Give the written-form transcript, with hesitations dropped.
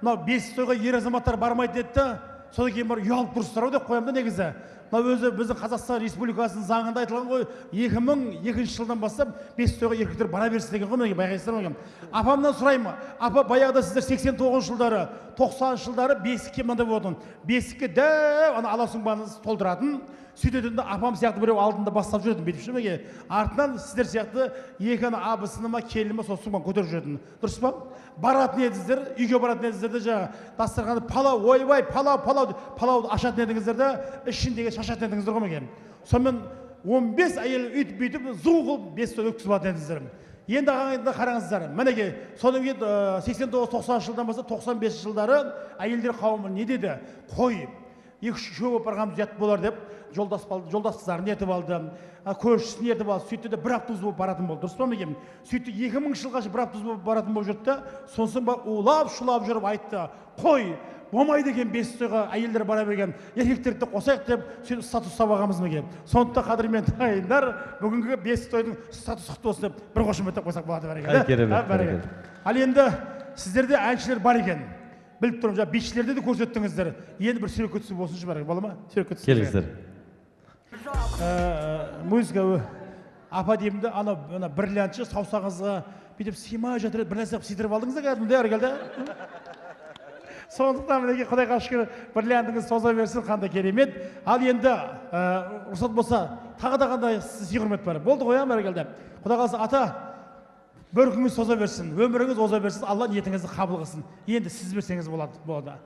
мынау бес тойға ер азаматтар бармайды деді да, содан кейін бар ұялып тұрсыздар деп қоямын да негізі. Мынау өзі біздің Қазақстан Республикасының заңында айтылған ғой, 2002 жылдан бастап бес тойға еркектер бара берсін деген ғой, менің байқайсыздар ма? Апамнан сұраймын, апа, баяғыда сіздер 89 жылдары, 90 жылдары бесікке мынандай болатын. Бесікке дәу ана аласұңбаны толтыратын, сөйтетін апам сияқты біреу алдында бастап жүретін, бүйтіп шымеге. Артынан сіздер сияқты екі ана абысыны ма, келіні ма, сол сұңбаны көтеріп жүретін. Дұрыс па? Баратын едіңіздер, үйге баратын едіңіздер де жаңа дастарханы палау, ойбай, палауды ашатын едіңіздер де, ішіндегі шашатын едіңіздер ғой менен. Сонымен 15 әйел үйтіп бүйтіп зу қылып 5 той өткізіп алатын едіңіздер. Енді ағайында қараңыздар, мінеге содан кейін 89-90 жылдан бастап 95 жылдары әйелдер қауымы не деді? Қой, екі шөп апарғанымыз ұят болар деп жолдастарын ертіп алды, көршісін ертіп алды, сөйтті де бір автобус болып баратын болды. Дұрыс па ма екен? Сөйтті 2000 жылға бір автобус болып баратын болып жүрді. Сонсын ба улап шулап жүріп айтты: "Қой, болмайды екен бес тойға әйелдер бара берген, еркектерді қосайық" деп сөйтіп статус ұстап алғанбыз ма екен? Сондықтан қадірменді ағайындар, бүгінгі бес тойдың статусы құтты болсын деп бір қошеметтеп қойсақ болады бәрекелді. Ал енді сіздерде әншілер бар екен. Біліп тұрмын, жаңа бишілерді де көрсеттіңіздер. Енді бір суретке түсіп болсыншы бәрекелді, бола ма? Суретке түсіп. Келіңіздер. Музыка апа деймін де, ана бриллиантшы саусағыңызға бүйтіп сыймай жатыр, бір нәрсе сыйдырып алдыңыз да кәдімгідей бәрекелді. Сондықтан мінекей Құдайға шүкір бриллиантыңыз соза берсін, қандай керемет. Ал енді рұқсат болса, тағы да қандай сый құрмет бар. Болды ғой, бәрекелді. Құдай қаласа, ата бөркіңіз соза берсін, өміріңіз оза берсін, Алла ниетіңізді қабыл қылсын. Енді сіз берсеңіз болады.